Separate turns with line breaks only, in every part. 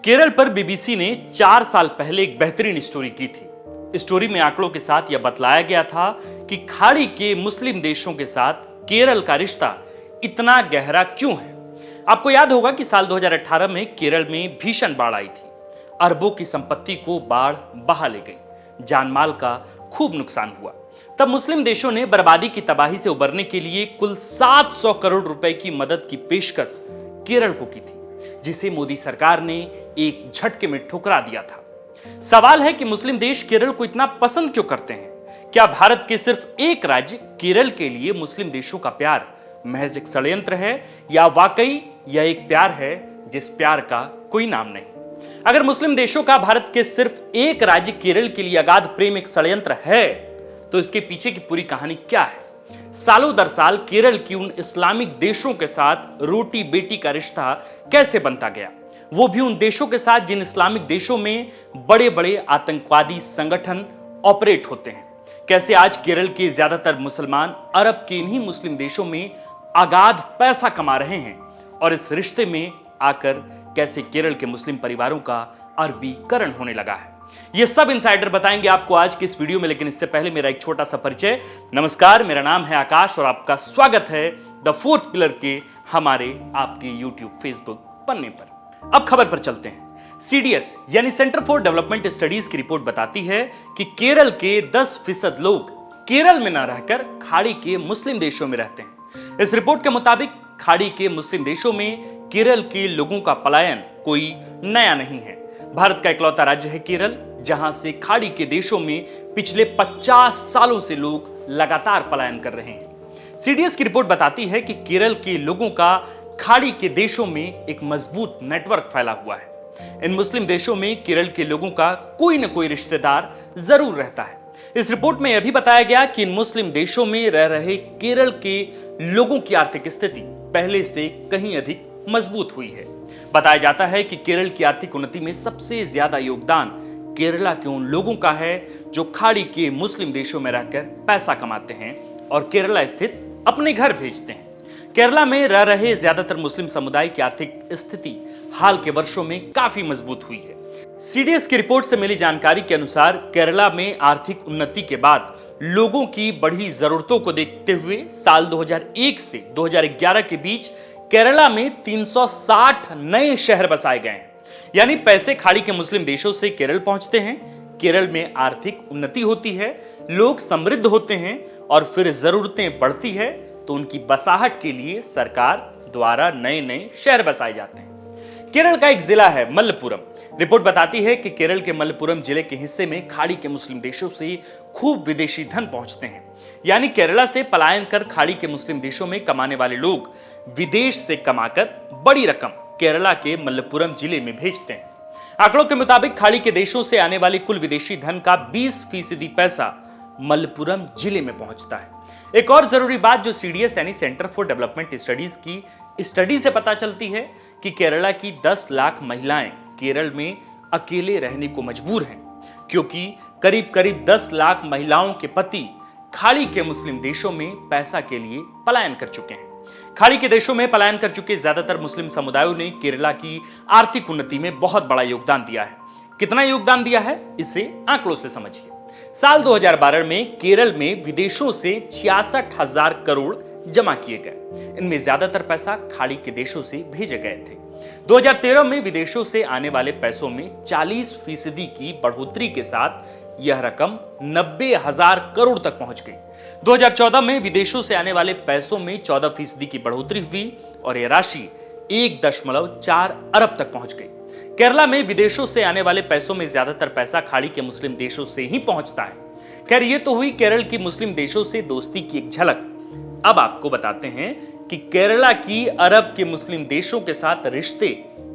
केरल पर बीबीसी ने 4 साल पहले एक बेहतरीन स्टोरी की थी। स्टोरी में आंकड़ों के साथ यह बतलाया गया था कि खाड़ी के मुस्लिम देशों के साथ केरल का रिश्ता इतना गहरा क्यों है। आपको याद होगा कि साल 2018 में केरल में भीषण बाढ़ आई थी। अरबों की संपत्ति को बाढ़ बहा ले गई, जानमाल का खूब नुकसान हुआ। तब मुस्लिम देशों ने बर्बादी की तबाही से उबरने के लिए कुल 700 करोड़ रुपए की मदद की पेशकश केरल को की थी, जिसे मोदी सरकार ने एक झटके में ठुकरा दिया था। सवाल है कि मुस्लिम देश केरल को इतना पसंद क्यों करते हैं? क्या भारत के सिर्फ एक राज्य केरल के लिए मुस्लिम देशों का प्यार महज एक षड्यंत्र है, या वाकई यह एक प्यार है जिस प्यार का कोई नाम नहीं? अगर मुस्लिम देशों का भारत के सिर्फ एक राज्य केरल के लिए अगाध प्रेम एक षड्यंत्र है, तो इसके पीछे की पूरी कहानी क्या है? सालों दर साल केरल की उन इस्लामिक देशों के साथ रोटी बेटी का रिश्ता कैसे बनता गया, वो भी उन देशों के साथ जिन इस्लामिक देशों में बड़े बड़े आतंकवादी संगठन ऑपरेट होते हैं। कैसे आज केरल के ज्यादातर मुसलमान अरब के इन्हीं मुस्लिम देशों में अगाध पैसा कमा रहे हैं, और इस रिश्ते में आकर कैसे केरल के मुस्लिम परिवारों का अरबीकरण होने लगा है। ये सब इंसाइडर बताएंगे आपको आज की इस वीडियो में, लेकिन इससे पहले मेरा एक छोटा सा परिचय। नमस्कार, मेरा नाम है आकाश और आपका स्वागत है द फोर्थ पिलर के हमारे आपके यूट्यूब फेसबुक पन्ने पर। अब खबर पर चलते हैं। सीडीएस यानी सेंटर फॉर डेवलपमेंट स्टडीज की रिपोर्ट बताती है कि केरल के 10% लोग केरल में न रहकर खाड़ी के मुस्लिम देशों में रहते हैं। इस रिपोर्ट के मुताबिक खाड़ी के मुस्लिम देशों में केरल के लोगों का पलायन कोई नया नहीं है। भारत का इकलौता राज्य है केरल, जहां से खाड़ी के देशों में पिछले 50 सालों से लोग लगातार पलायन कर रहे हैं। सीडीएस की रिपोर्ट बताती है कि केरल के लोगों का खाड़ी के देशों में एक मजबूत नेटवर्क फैला हुआ है। इन मुस्लिम देशों में केरल के लोगों का कोई न कोई रिश्तेदार जरूर रहता है। इस रिपोर्ट में यह भी बताया गया कि इन मुस्लिम देशों में रह रहे केरल के लोगों की आर्थिक स्थिति पहले से कहीं अधिक मजबूत हुई है। बताया जाता है कि केरल की आर्थिक उन्नति में सबसे ज्यादा योगदान केरला के उन लोगों का है जो खाड़ी के मुस्लिम देशों में रहकर पैसा कमाते हैं और केरला स्थित अपने घर भेजते हैं। केरला में रह रहे ज्यादातर मुस्लिम समुदाय की आर्थिक स्थिति हाल के वर्षों में काफी मजबूत हुई है। सीडीएस की रिपोर्ट से मिली जानकारी के अनुसार केरला में आर्थिक उन्नति के बाद लोगों की बढ़ी जरूरतों को देखते हुए साल 2001 से 2011 के बीच केरला में 360 नए शहर बसाए गए हैं। यानी पैसे खाड़ी के मुस्लिम देशों से केरल पहुंचते हैं, केरल में आर्थिक उन्नति होती है, लोग समृद्ध होते हैं और फिर जरूरतें बढ़ती है तो उनकी बसाहट के लिए सरकार द्वारा नए नए शहर बसाए जाते हैं। केरल का एक जिला है मलप्पुरम। रिपोर्ट बताती है कि केरल के मलप्पुरम जिले के हिस्से में खाड़ी के मुस्लिम देशों से खूब विदेशी धन पहुंचते हैं। यानी केरला से पलायन कर खाड़ी के मुस्लिम देशों में कमाने वाले लोग विदेश से कमाकर बड़ी रकम केरला के मलप्पुरम जिले में भेजते हैं। आंकड़ों के मुताबिक खाड़ी के देशों से आने वाले कुल विदेशी धन का 20% पैसा मलप्पुरम जिले में पहुंचता है। एक और जरूरी बात जो सीडीएस यानी सेंटर फॉर डेवलपमेंट स्टडीज की स्टडी से पता चलती है कि केरला की 10 लाख महिलाएं केरल में अकेले रहने को मजबूर हैं, क्योंकि करीब करीब 10 लाख महिलाओं के पति खाड़ी के मुस्लिम देशों में पैसा के लिए पलायन कर चुके हैं। खाड़ी के देशों में पलायन कर चुके ज्यादातर मुस्लिम समुदायों ने केरला की आर्थिक उन्नति में बहुत बड़ा योगदान दिया है। कितना योगदान दिया है, इसे आंकड़ों से समझिए। साल 2012 में केरल में विदेशों से 66,000 करोड़ जमा किए गए। इनमें ज्यादातर पैसा खाड़ी के देशों से भेजे गए थे। 2013 में विदेशों से आने वाले पैसों में 40% की बढ़ोतरी के साथ यह रकम 90,000 करोड़ तक पहुंच गई। 2014 में विदेशों से आने वाले पैसों में 14% की बढ़ोतरी हुई और यह राशि 1.4 अरब तक पहुंच गई। केरला में विदेशों से आने वाले पैसों में ज्यादातर पैसा खाड़ी के मुस्लिम देशों से ही पहुंचता है। खैर, ये तो हुई केरल की मुस्लिम देशों से दोस्ती की एक झलक। अब आपको बताते हैं कि केरला की अरब के मुस्लिम देशों के साथ रिश्ते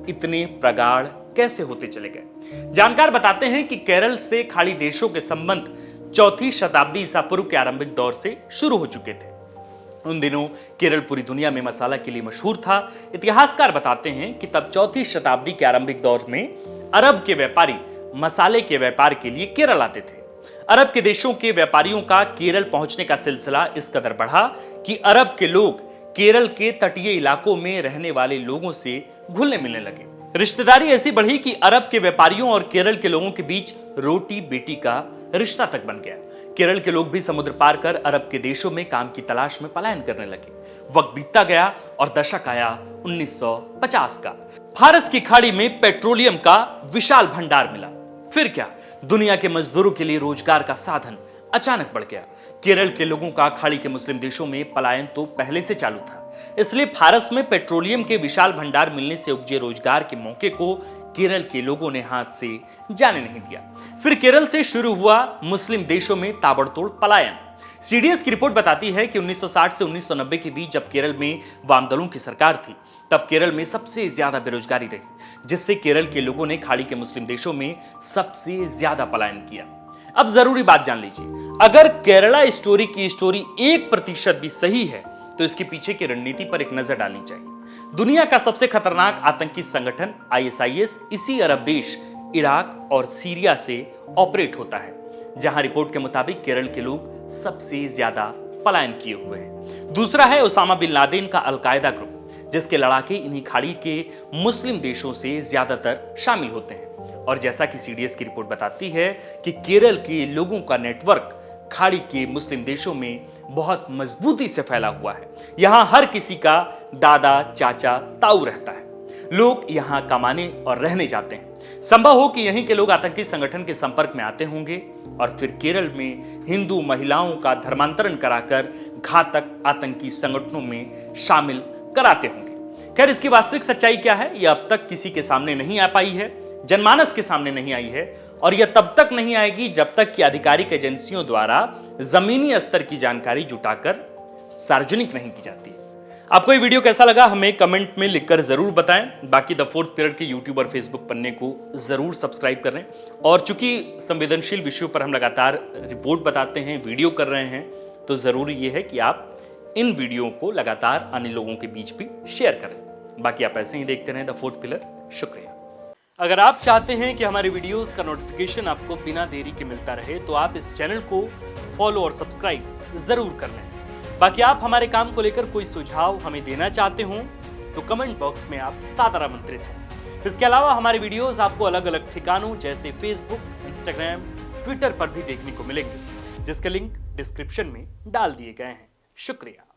इतने प्रगाढ़ कैसे होते चले गए। जानकार बताते हैं कि केरल से खाड़ी देशों के संबंध 4वीं शताब्दी ईसा पूर्व के आरंभिक दौर से शुरू हो चुके थे। उन दिनों केरल पूरी दुनिया में मसाला के लिए मशहूर था। इतिहासकार बताते हैं कि तब 4वीं शताब्दी के आरंभिक दौर में अरब के व्यापारी मसाले के व्यापार के लिए केरल आते थे। अरब के देशों के व्यापारियों का केरल पहुंचने का सिलसिला इस कदर बढ़ा कि अरब के लोग केरल के तटीय इलाकों में रहने वाले लोगों से घुलने मिलने लगे। रिश्तेदारी ऐसी बढ़ी कि अरब के व्यापारियों और केरल के लोगों के बीच रोटी बेटी का रिश्ता तक बन गया। केरल के लोग भी समुद्र पार कर अरब के देशों में काम की तलाश में पलायन करने लगे। वक्त बीतता गया और दशक आया 1950 का। फारस की खाड़ी में पेट्रोलियम का विशाल भंडार मिला। फिर क्या, दुनिया के मजदूरों के लिए रोजगार का साधन अचानक बढ़ गया। केरल के लोगों का खाड़ी के मुस्लिम देशों में पलायन तो पहले से चालू था, इसलिए फारस में पेट्रोलियम के विशाल भंडार मिलने से उपजे रोजगार के मौके को केरल के लोगों ने हाथ से जाने नहीं दिया। फिर केरल से शुरू हुआ मुस्लिम देशों में ताबड़तोड़ पलायन। सीडीएस की रिपोर्ट बताती है कि 1960 से 1990 के बीच जब केरल में वाम दलों की सरकार थी, तब केरल में सबसे ज्यादा बेरोजगारी रही, जिससे केरल के लोगों ने खाड़ी के मुस्लिम देशों में सबसे ज्यादा पलायन किया। अब जरूरी बात जान लीजिए, अगर केरला स्टोरी की स्टोरी 1% भी सही है तो इसके पीछे की रणनीति पर एक नजर डालनी चाहिए। दुनिया का सबसे खतरनाक आतंकी संगठन आईएसआईएस इसी अरब देश इराक और सीरिया से ऑपरेट होता है, जहां रिपोर्ट के मुताबिक केरल के लोग सबसे ज्यादा पलायन किए हुए हैं। दूसरा है उसामा बिन लादेन का अलकायदा ग्रुप, जिसके लड़ाके इन्हीं खाड़ी के मुस्लिम देशों से ज्यादातर शामिल होते हैं। और जैसा कि सीडीएस की रिपोर्ट बताती है कि केरल के लोगों का नेटवर्क खाड़ी के मुस्लिम देशों में बहुत मजबूती से फैला हुआ है। यहां हर किसी का दादा चाचा ताऊ रहता है। लोग यहां कमाने और रहने जाते हैं। संभव हो कि यहीं के लोग आतंकी संगठन के संपर्क में आते होंगे और फिर केरल में हिंदू महिलाओं का धर्मांतरण कराकर घातक आतंकी संगठनों में शामिल कराते होंगे। खैर, इसकी वास्तविक सच्चाई क्या है, यह अब तक किसी के सामने नहीं आ पाई है, जनमानस के सामने नहीं आई है, और यह तब तक नहीं आएगी जब तक कि आधिकारिक एजेंसियों द्वारा जमीनी स्तर की जानकारी जुटाकर सार्वजनिक नहीं की जाती। आपको ये वीडियो कैसा लगा हमें कमेंट में लिखकर जरूर बताएं। बाकी द फोर्थ पिलर के यूट्यूब और फेसबुक पन्ने को जरूर सब्सक्राइब करें। और चूंकि संवेदनशील विषयों पर हम लगातार रिपोर्ट बताते हैं, वीडियो कर रहे हैं, तो जरूरी यह है कि आप इन वीडियो को लगातार अन्य लोगों के बीच भी शेयर करें। बाकी आप ऐसे ही देखते रहें द फोर्थ पिलर। शुक्रिया। अगर आप चाहते हैं कि हमारे वीडियोस का नोटिफिकेशन आपको बिना देरी के मिलता रहे, तो आप इस चैनल को फॉलो और सब्सक्राइब जरूर कर लें। बाकी आप हमारे काम को लेकर कोई सुझाव हमें देना चाहते हो तो कमेंट बॉक्स में आप सादर आमंत्रित हैं। इसके अलावा हमारे वीडियोस आपको अलग अलग ठिकानों जैसे फेसबुक, इंस्टाग्राम, ट्विटर पर भी देखने को मिलेंगे, जिसके लिंक डिस्क्रिप्शन में डाल दिए गए हैं। शुक्रिया।